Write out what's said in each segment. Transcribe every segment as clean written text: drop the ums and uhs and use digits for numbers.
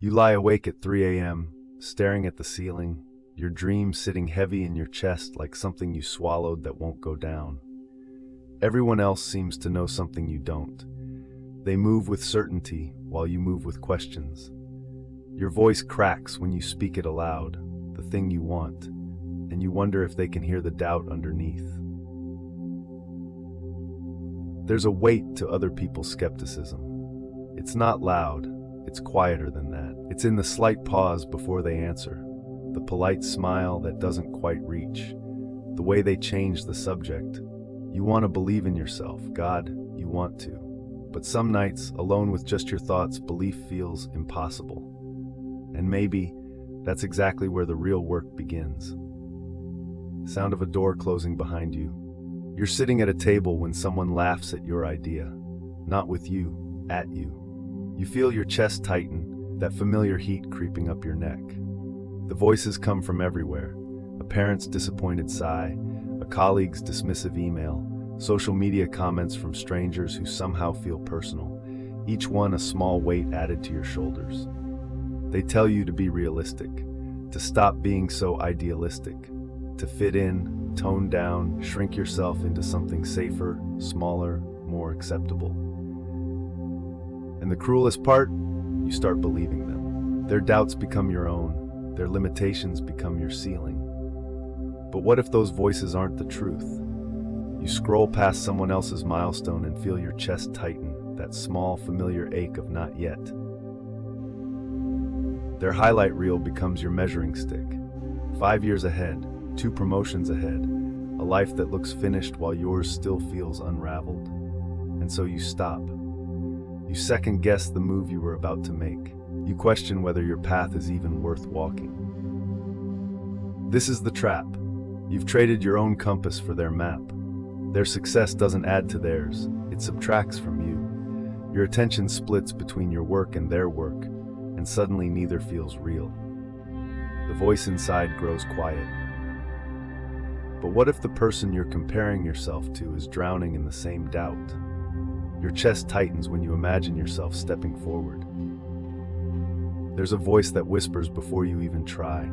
You lie awake at 3 a.m., staring at the ceiling, your dreams sitting heavy in your chest like something you swallowed that won't go down. Everyone else seems to know something you don't. They move with certainty while you move with questions. Your voice cracks when you speak it aloud, the thing you want, and you wonder if they can hear the doubt underneath. There's a weight to other people's skepticism. It's not loud, it's quieter than that. It's in the slight pause before they answer, the polite smile that doesn't quite reach, the way they change the subject. You want to believe in yourself, God, you want to. But some nights, alone with just your thoughts, belief feels impossible. And maybe that's exactly where the real work begins. Sound of a door closing behind you. You're sitting at a table when someone laughs at your idea. Not with you, at you. You feel your chest tighten, that familiar heat creeping up your neck. The voices come from everywhere. A parent's disappointed sigh, a colleague's dismissive email, social media comments from strangers who somehow feel personal, each one a small weight added to your shoulders. They tell you to be realistic, to stop being so idealistic, to fit in, tone down, shrink yourself into something safer, smaller, more acceptable. And the cruelest part, you start believing them. Their doubts become your own, their limitations become your ceiling. But what if those voices aren't the truth? You scroll past someone else's milestone and feel your chest tighten, that small, familiar ache of not yet. Their highlight reel becomes your measuring stick. 5 years ahead, 2 promotions ahead, a life that looks finished while yours still feels unraveled. And so you stop. You second-guess the move you were about to make. You question whether your path is even worth walking. This is the trap. You've traded your own compass for their map. Their success doesn't add to theirs, it subtracts from you. Your attention splits between your work and their work, and suddenly neither feels real. The voice inside grows quiet. But what if the person you're comparing yourself to is drowning in the same doubt? Your chest tightens when you imagine yourself stepping forward. There's a voice that whispers before you even try,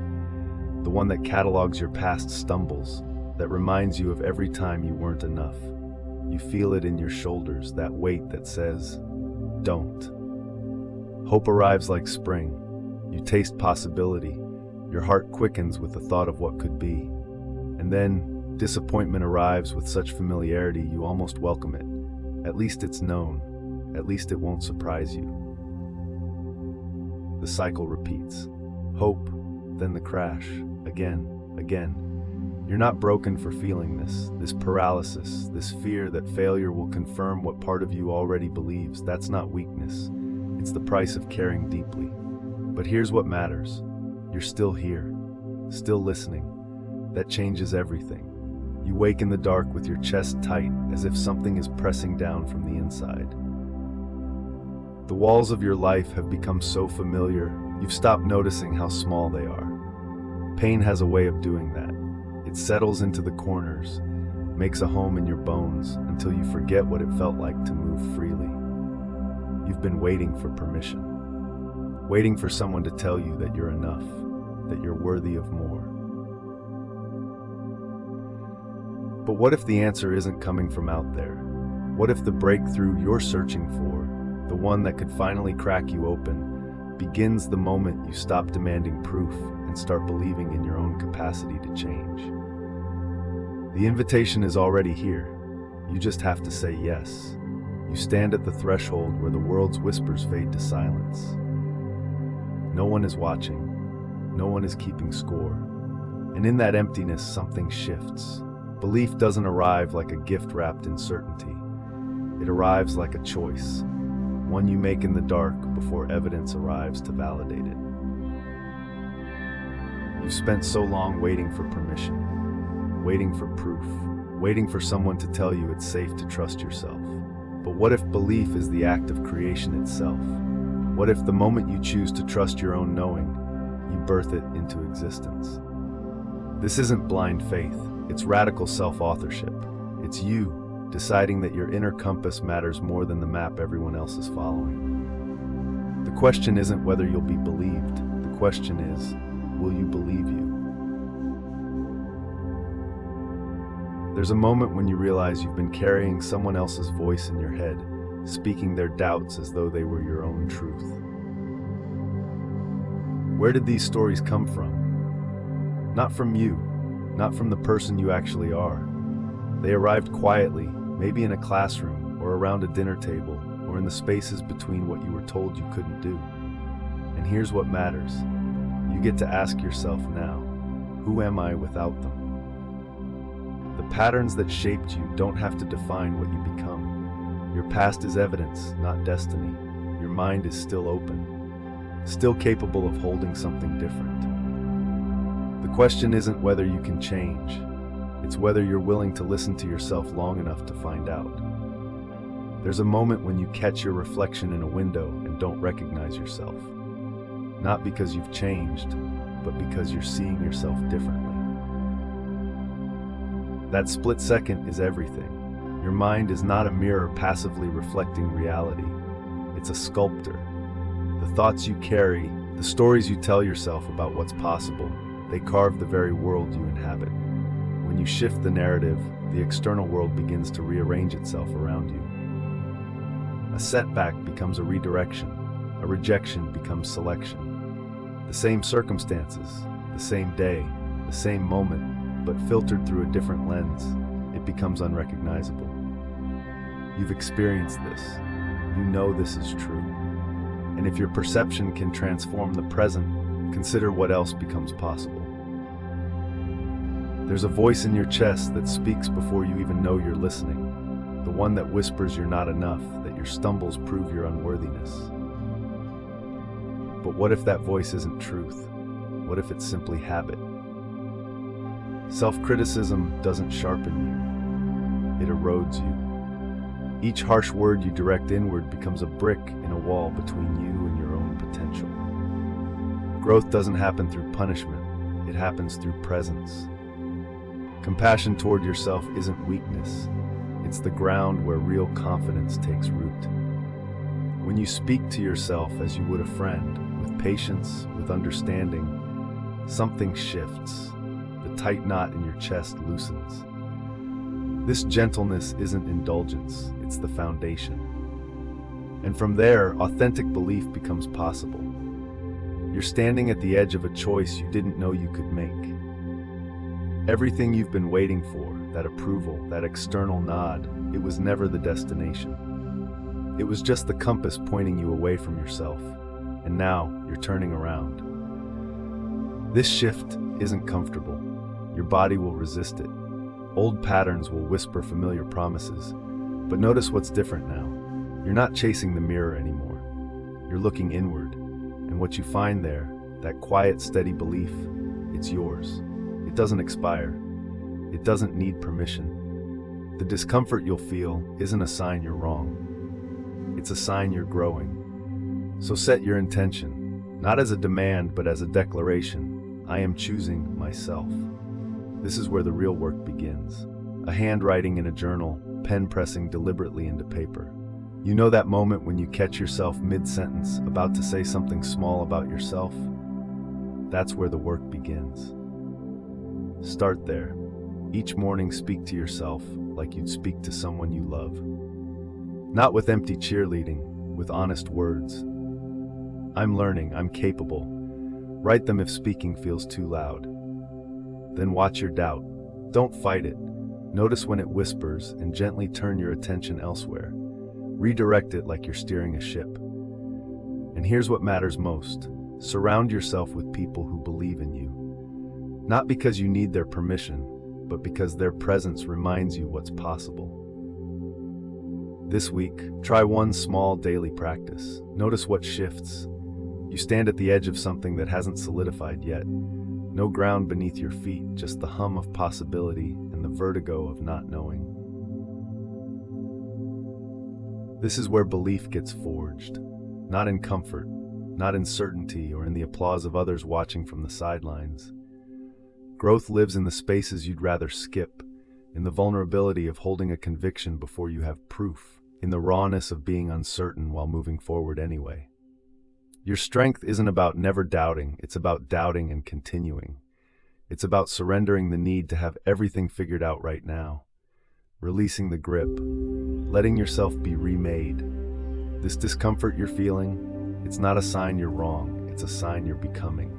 the one that catalogs your past stumbles, that reminds you of every time you weren't enough. You feel it in your shoulders, that weight that says, don't. Hope arrives like spring. You taste possibility. Your heart quickens with the thought of what could be. And then, disappointment arrives with such familiarity you almost welcome it. At least it's known. At least it won't surprise you. The cycle repeats. Hope, then the crash. Again. You're not broken for feeling this paralysis, this fear that failure will confirm what part of you already believes. That's not weakness. It's the price of caring deeply. But here's what matters. You're still here, still listening. That changes everything. You wake in the dark with your chest tight, as if something is pressing down from the inside. The walls of your life have become so familiar, you've stopped noticing how small they are. Pain has a way of doing that. It settles into the corners, makes a home in your bones, until you forget what it felt like to move freely. You've been waiting for permission, waiting for someone to tell you that you're enough, that you're worthy of more. But what if the answer isn't coming from out there? What if the breakthrough you're searching for, the one that could finally crack you open, begins the moment you stop demanding proof and start believing in your own capacity to change? The invitation is already here. You just have to say yes. You stand at the threshold where the world's whispers fade to silence. No one is watching. No one is keeping score. And in that emptiness, something shifts. Belief doesn't arrive like a gift wrapped in certainty. It arrives like a choice, one you make in the dark before evidence arrives to validate it. You've spent so long waiting for permission, waiting for proof, waiting for someone to tell you it's safe to trust yourself. But what if belief is the act of creation itself? What if the moment you choose to trust your own knowing, you birth it into existence? This isn't blind faith. It's radical self-authorship. It's you deciding that your inner compass matters more than the map everyone else is following. The question isn't whether you'll be believed. The question is, will you believe you? There's a moment when you realize you've been carrying someone else's voice in your head, speaking their doubts as though they were your own truth. Where did these stories come from? Not from you, not from the person you actually are. They arrived quietly, maybe in a classroom, or around a dinner table, or in the spaces between what you were told you couldn't do. And here's what matters. You get to ask yourself now, who am I without them? The patterns that shaped you don't have to define what you become. Your past is evidence, not destiny. Your mind is still open, still capable of holding something different. The question isn't whether you can change. It's whether you're willing to listen to yourself long enough to find out. There's a moment when you catch your reflection in a window and don't recognize yourself. Not because you've changed, but because you're seeing yourself differently. That split second is everything. Your mind is not a mirror passively reflecting reality. It's a sculptor. The thoughts you carry, the stories you tell yourself about what's possible, they carve the very world you inhabit. When you shift the narrative, the external world begins to rearrange itself around you. A setback becomes a redirection. A rejection becomes selection. The same circumstances, the same day, the same moment, but filtered through a different lens, it becomes unrecognizable. You've experienced this. You know this is true. And if your perception can transform the present, consider what else becomes possible. There's a voice in your chest that speaks before you even know you're listening. The one that whispers you're not enough, that your stumbles prove your unworthiness. But what if that voice isn't truth? What if it's simply habit? Self-criticism doesn't sharpen you. It erodes you. Each harsh word you direct inward becomes a brick in a wall between you and your own potential. Growth doesn't happen through punishment. It happens through presence. Compassion toward yourself isn't weakness. It's the ground where real confidence takes root. When you speak to yourself as you would a friend, with patience, with understanding, something shifts. The tight knot in your chest loosens. This gentleness isn't indulgence, it's the foundation. And from there, authentic belief becomes possible. You're standing at the edge of a choice you didn't know you could make. Everything you've been waiting for, that approval, that external nod, it was never the destination. It was just the compass pointing you away from yourself. And now, you're turning around. This shift isn't comfortable. Your body will resist it. Old patterns will whisper familiar promises. But notice what's different now. You're not chasing the mirror anymore. You're looking inward. And what you find there, that quiet, steady belief, it's yours. It doesn't expire. It doesn't need permission. The discomfort you'll feel isn't a sign you're wrong. It's a sign you're growing. So set your intention, not as a demand, but as a declaration. I am choosing myself. This is where the real work begins. A handwriting in a journal, pen pressing deliberately into paper. You know that moment when you catch yourself mid-sentence, about to say something small about yourself? That's where the work begins. Start there. Each morning speak to yourself like you'd speak to someone you love. Not with empty cheerleading, with honest words. I'm learning, I'm capable. Write them if speaking feels too loud. Then watch your doubt. Don't fight it. Notice when it whispers and gently turn your attention elsewhere. Redirect it like you're steering a ship. And here's what matters most. Surround yourself with people who believe in you. Not because you need their permission, but because their presence reminds you what's possible. This week, try one small daily practice. Notice what shifts. You stand at the edge of something that hasn't solidified yet. No ground beneath your feet, just the hum of possibility and the vertigo of not knowing. This is where belief gets forged. Not in comfort, not in certainty or in the applause of others watching from the sidelines. Growth lives in the spaces you'd rather skip, in the vulnerability of holding a conviction before you have proof, in the rawness of being uncertain while moving forward anyway. Your strength isn't about never doubting, it's about doubting and continuing. It's about surrendering the need to have everything figured out right now, releasing the grip, letting yourself be remade. This discomfort you're feeling, it's not a sign you're wrong, it's a sign you're becoming.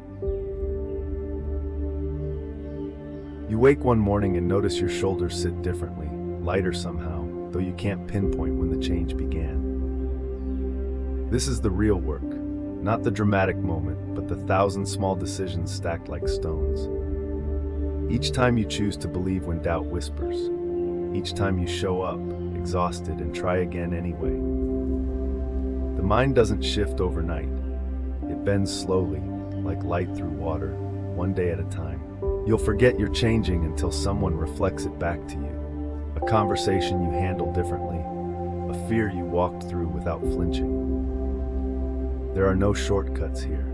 You wake one morning and notice your shoulders sit differently, lighter somehow, though you can't pinpoint when the change began. This is the real work, not the dramatic moment, but the 1,000 small decisions stacked like stones. Each time you choose to believe when doubt whispers, each time you show up, exhausted, and try again anyway. The mind doesn't shift overnight. It bends slowly, like light through water, one day at a time. You'll forget you're changing until someone reflects it back to you. A conversation you handled differently, a fear you walked through without flinching. There are no shortcuts here.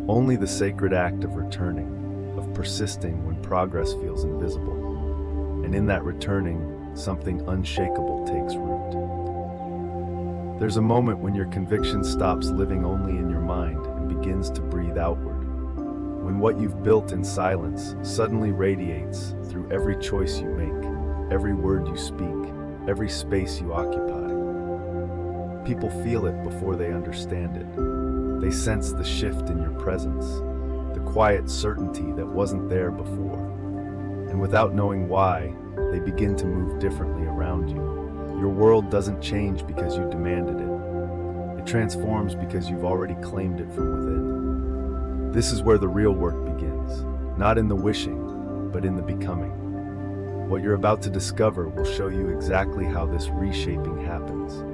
Only the sacred act of returning, of persisting when progress feels invisible. And in that returning, something unshakable takes root. There's a moment when your conviction stops living only in your mind and begins to breathe outward. When what you've built in silence suddenly radiates through every choice you make, every word you speak, every space you occupy. People feel it before they understand it. They sense the shift in your presence, the quiet certainty that wasn't there before. And without knowing why, they begin to move differently around you. Your world doesn't change because you demanded it. It transforms because you've already claimed it from within. This is where the real work begins, not in the wishing, but in the becoming. What you're about to discover will show you exactly how this reshaping happens,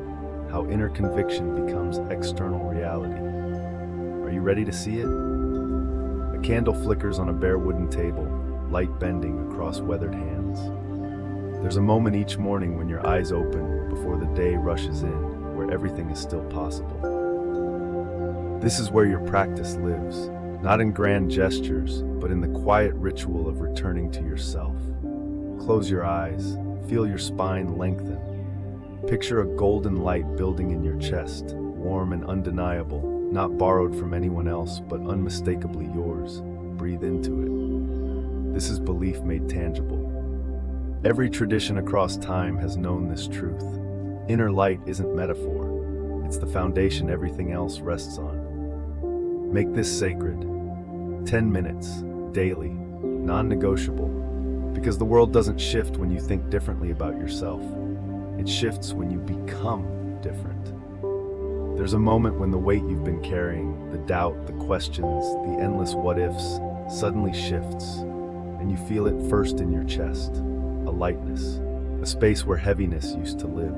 how inner conviction becomes external reality. Are you ready to see it? A candle flickers on a bare wooden table, light bending across weathered hands. There's a moment each morning when your eyes open before the day rushes in, where everything is still possible. This is where your practice lives, not in grand gestures, but in the quiet ritual of returning to yourself. Close your eyes, feel your spine lengthen. Picture a golden light building in your chest, warm and undeniable, not borrowed from anyone else, but unmistakably yours. Breathe into it. This is belief made tangible. Every tradition across time has known this truth. Inner light isn't metaphor. It's the foundation everything else rests on. Make this sacred. 10 minutes, daily, non-negotiable. Because the world doesn't shift when you think differently about yourself. It shifts when you become different. There's a moment when the weight you've been carrying, the doubt, the questions, the endless what-ifs, suddenly shifts, and you feel it first in your chest, a lightness, a space where heaviness used to live.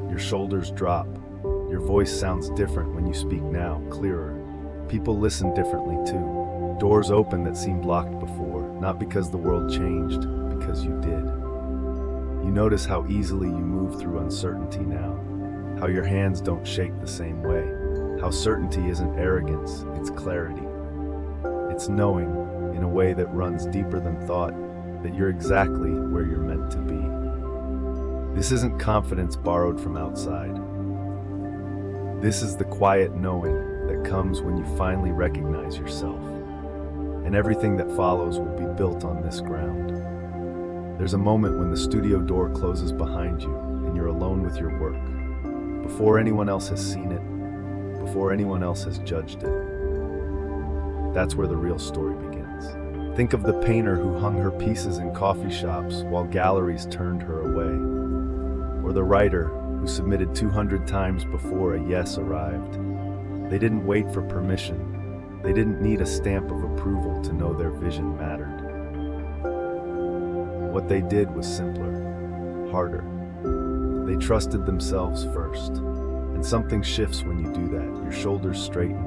Your shoulders drop. Your voice sounds different when you speak now, clearer. People listen differently too. Doors open that seemed locked before, not because the world changed, because you did. You notice how easily you move through uncertainty now, how your hands don't shake the same way, how certainty isn't arrogance, it's clarity. It's knowing, in a way that runs deeper than thought, that you're exactly where you're meant to be. This isn't confidence borrowed from outside. This is the quiet knowing that comes when you finally recognize yourself. And everything that follows will be built on this ground. There's a moment when the studio door closes behind you and you're alone with your work, before anyone else has seen it, before anyone else has judged it. That's where the real story begins. Think of the painter who hung her pieces in coffee shops while galleries turned her away, or the writer who submitted 200 times before a yes arrived. They didn't wait for permission. They didn't need a stamp of approval to know their vision mattered. What they did was simpler, harder. They trusted themselves first. And something shifts when you do that. Your shoulders straighten.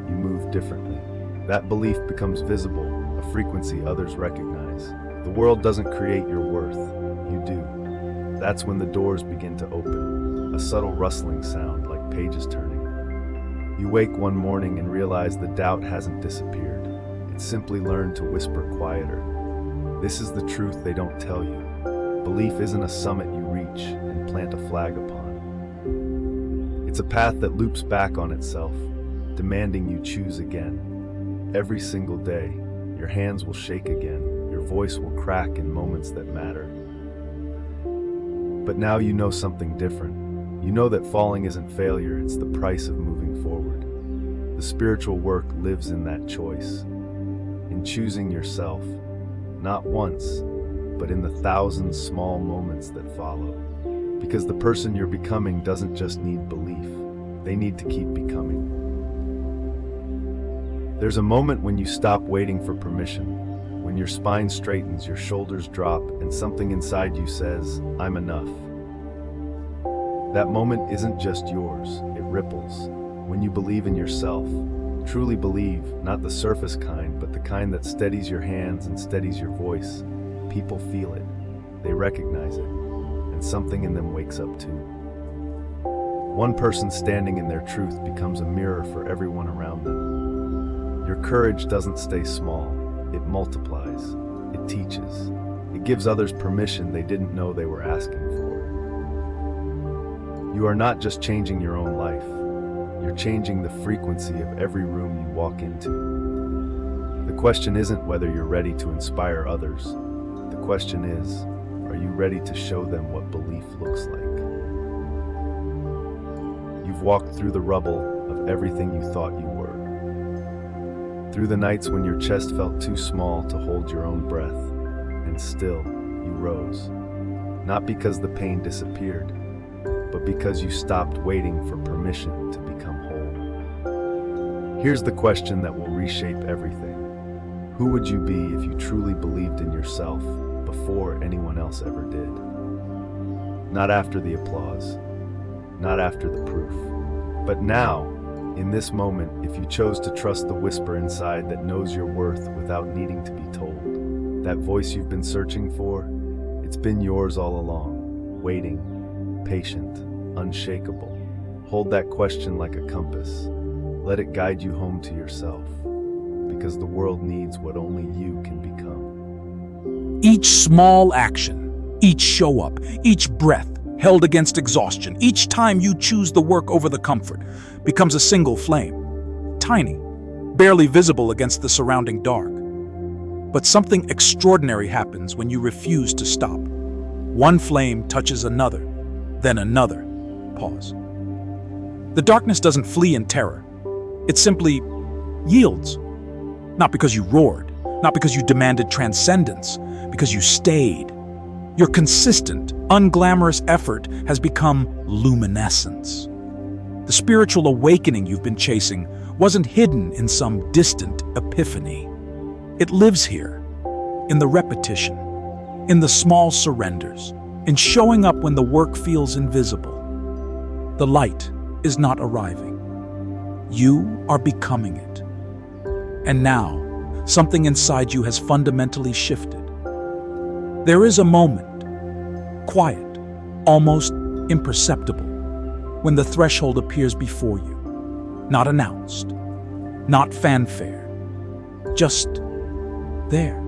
You move differently. That belief becomes visible, a frequency others recognize. The world doesn't create your worth. You do. That's when the doors begin to open. A subtle rustling sound like pages turning. You wake one morning and realize the doubt hasn't disappeared. It's simply learned to whisper quieter. This is the truth they don't tell you. Belief isn't a summit you reach and plant a flag upon. It's a path that loops back on itself, demanding you choose again. Every single day, your hands will shake again, your voice will crack in moments that matter. But now you know something different. You know that falling isn't failure, it's the price of moving forward. The spiritual work lives in that choice, in choosing yourself, not once, but in the thousand small moments that follow. Because the person you're becoming doesn't just need belief, they need to keep becoming. There's a moment when you stop waiting for permission, when your spine straightens, your shoulders drop, and something inside you says, I'm enough. That moment isn't just yours, it ripples. When you believe in yourself, truly believe, not the surface kind, but the kind that steadies your hands and steadies your voice, people feel it, they recognize it, and something in them wakes up too. One person standing in their truth becomes a mirror for everyone around them. Your courage doesn't stay small, it multiplies, it teaches, it gives others permission they didn't know they were asking for. You are not just changing your own life, you're changing the frequency of every room you walk into. The question isn't whether you're ready to inspire others. The question is, are you ready to show them what belief looks like? You've walked through the rubble of everything you thought you were. Through the nights when your chest felt too small to hold your own breath, and still you rose. Not because the pain disappeared, but because you stopped waiting for permission to become whole. Here's the question that will reshape everything. Who would you be if you truly believed in yourself before anyone else ever did? Not after the applause, not after the proof, but now, in this moment, if you chose to trust the whisper inside that knows your worth without needing to be told. That voice you've been searching for, it's been yours all along, waiting, patient, unshakable. Hold that question like a compass. Let it guide you home to yourself, because the world needs what only you can become. Each small action, each show up, each breath held against exhaustion, each time you choose the work over the comfort, becomes a single flame, tiny, barely visible against the surrounding dark. But something extraordinary happens when you refuse to stop. One flame touches another, then another. Pause. The darkness doesn't flee in terror. It simply yields. Not because you roared, not because you demanded transcendence, because you stayed. Your consistent, unglamorous effort has become luminescence. The spiritual awakening you've been chasing wasn't hidden in some distant epiphany. It lives here, in the repetition, in the small surrenders, in showing up when the work feels invisible. The light is not arriving. You are becoming it. And now, something inside you has fundamentally shifted. There is a moment, quiet, almost imperceptible, when the threshold appears before you. Not announced, not fanfare, just there.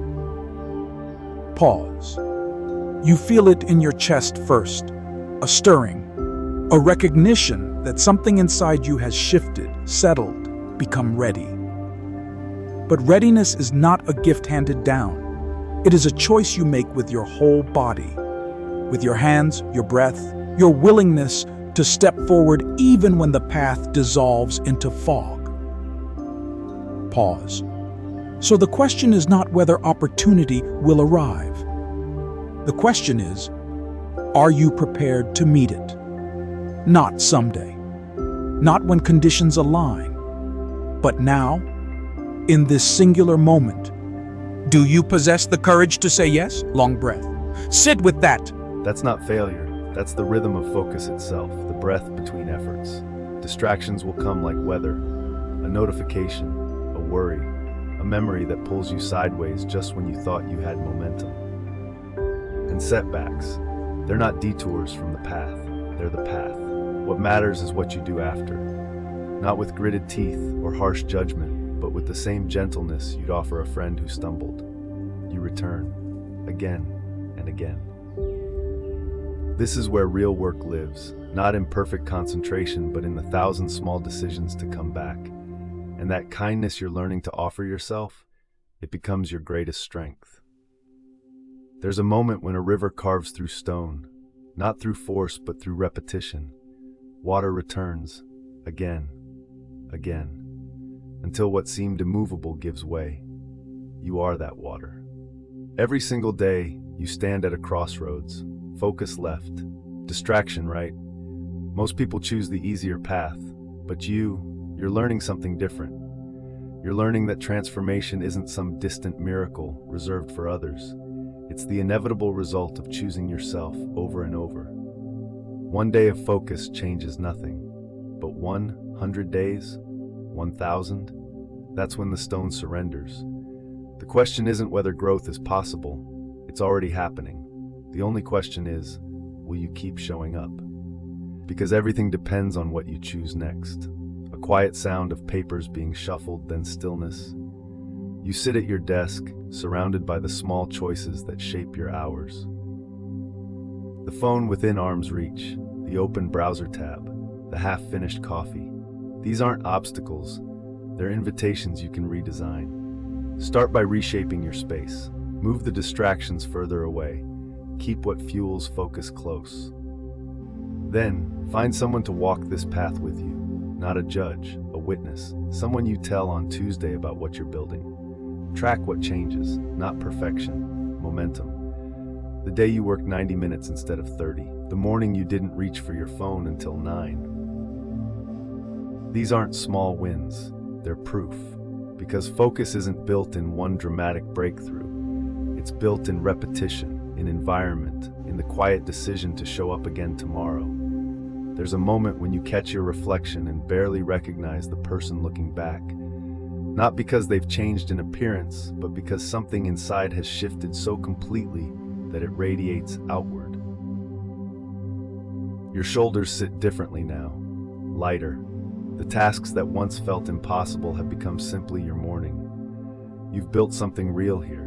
Pause. You feel it in your chest first, a stirring, a recognition that something inside you has shifted, settled, become ready. But readiness is not a gift handed down. It is a choice you make with your whole body, with your hands, your breath, your willingness to step forward even when the path dissolves into fog. Pause. So the question is not whether opportunity will arrive. The question is, are you prepared to meet it? Not someday, not when conditions align, but now, in this singular moment. Do you possess the courage to say yes? Long breath. Sit with that. That's not failure. That's the rhythm of focus itself, the breath between efforts. Distractions will come like weather, a notification, a worry, a memory that pulls you sideways just when you thought you had momentum. And setbacks, they're not detours from the path, they're the path. What matters is what you do after. Not with gritted teeth or harsh judgment, but with the same gentleness you'd offer a friend who stumbled. You return, again and again. This is where real work lives, not in perfect concentration, but in the thousand small decisions to come back. And that kindness you're learning to offer yourself, it becomes your greatest strength. There's a moment when a river carves through stone, not through force, but through repetition. Water returns, again, until what seemed immovable gives way. You are that water. Every single day, you stand at a crossroads. Focus left, distraction right. Most people choose the easier path, but you're learning something different. You're learning that transformation isn't some distant miracle reserved for others. It's the inevitable result of choosing yourself over and over. One day of focus changes nothing, but 100 days, 1,000, that's when the stone surrenders. The question isn't whether growth is possible, it's already happening. The only question is, will you keep showing up? Because everything depends on what you choose next. A quiet sound of papers being shuffled, then stillness. You sit at your desk, surrounded by the small choices that shape your hours. The phone within arm's reach, the open browser tab, the half-finished coffee. These aren't obstacles, they're invitations you can redesign. Start by reshaping your space. Move the distractions further away. Keep what fuels focus close. Then, find someone to walk this path with you. Not a judge, a witness, someone you tell on Tuesday about what you're building. Track what changes, not perfection, momentum. The day you worked 90 minutes instead of 30. The morning you didn't reach for your phone until 9. These aren't small wins, they're proof. Because focus isn't built in one dramatic breakthrough. It's built in repetition, in environment, in the quiet decision to show up again tomorrow. There's a moment when you catch your reflection and barely recognize the person looking back. Not because they've changed in appearance, but because something inside has shifted so completely that it radiates outward. Your shoulders sit differently now, lighter. The tasks that once felt impossible have become simply your morning. You've built something real here,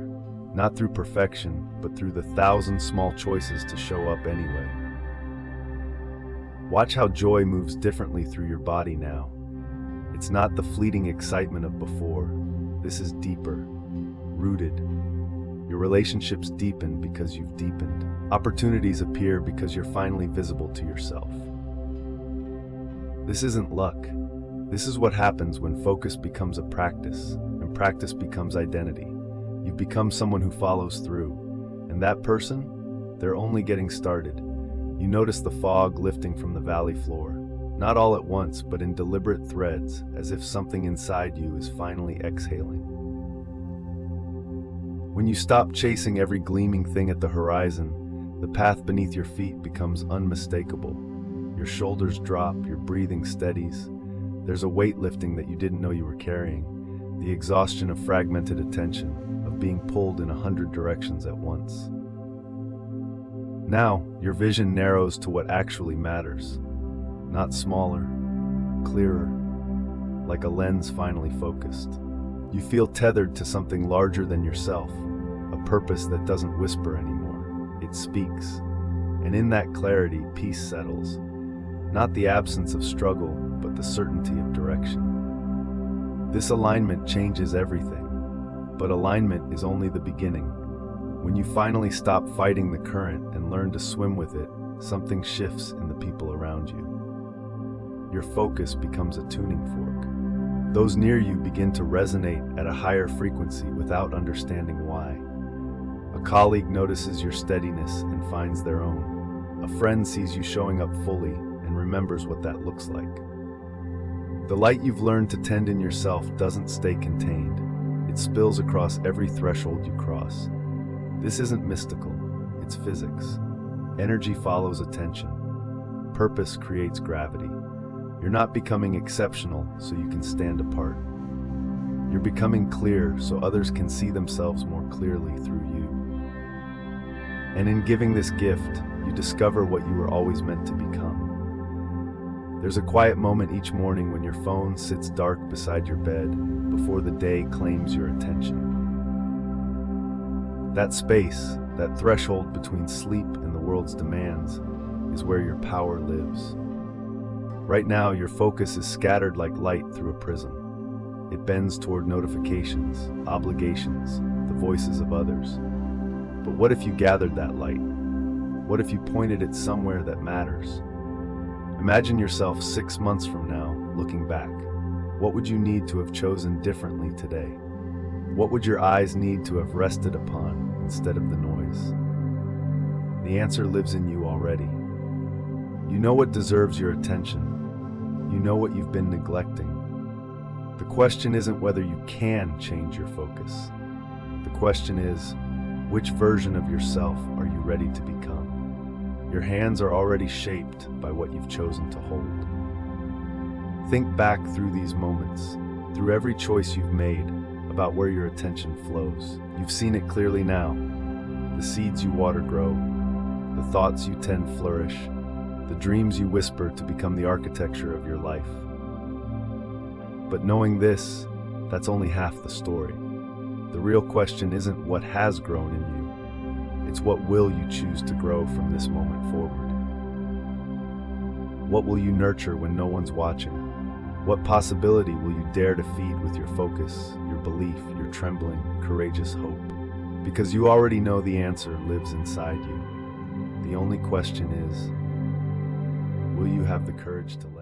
not through perfection, but through the 1,000 small choices to show up anyway. Watch how joy moves differently through your body now. It's not the fleeting excitement of before. This is deeper, rooted. Your relationships deepen because you've deepened. Opportunities appear because you're finally visible to yourself. This isn't luck. This is what happens when focus becomes a practice, and practice becomes identity. You've become someone who follows through, and that person, they're only getting started. You notice the fog lifting from the valley floor, not all at once, but in deliberate threads, as if something inside you is finally exhaling. When you stop chasing every gleaming thing at the horizon, the path beneath your feet becomes unmistakable. Your shoulders drop, your breathing steadies. There's a weight lifting that you didn't know you were carrying, the exhaustion of fragmented attention, of being pulled in 100 directions at once. Now, your vision narrows to what actually matters. Not smaller, clearer, like a lens finally focused. You feel tethered to something larger than yourself, a purpose that doesn't whisper anymore. It speaks, and in that clarity, peace settles. Not the absence of struggle, but the certainty of direction. This alignment changes everything, but alignment is only the beginning. When you finally stop fighting the current and learn to swim with it, something shifts in the people around you. Your focus becomes a tuning fork. Those near you begin to resonate at a higher frequency without understanding why. A colleague notices your steadiness and finds their own. A friend sees you showing up fully and remembers what that looks like. The light you've learned to tend in yourself doesn't stay contained. It spills across every threshold you cross. This isn't mystical, it's physics. Energy follows attention. Purpose creates gravity. You're not becoming exceptional so you can stand apart. You're becoming clear so others can see themselves more clearly through you. And in giving this gift, you discover what you were always meant to become. There's a quiet moment each morning when your phone sits dark beside your bed before the day claims your attention. That space, that threshold between sleep and the world's demands, is where your power lives. Right now, your focus is scattered like light through a prism. It bends toward notifications, obligations, the voices of others. But what if you gathered that light? What if you pointed it somewhere that matters? Imagine yourself 6 months from now, looking back. What would you need to have chosen differently today? What would your eyes need to have rested upon instead of the noise? The answer lives in you already. You know what deserves your attention. You know what you've been neglecting. The question isn't whether you can change your focus. The question is, which version of yourself are you ready to become? Your hands are already shaped by what you've chosen to hold. Think back through these moments, through every choice you've made about where your attention flows. You've seen it clearly now. The seeds you water grow, the thoughts you tend flourish, the dreams you whisper to become the architecture of your life. But knowing this, that's only half the story. The real question isn't what has grown in you, it's what will you choose to grow from this moment forward. What will you nurture when no one's watching? What possibility will you dare to feed with your focus, your belief, your trembling, courageous hope? Because you already know the answer lives inside you. The only question is, will you have the courage to let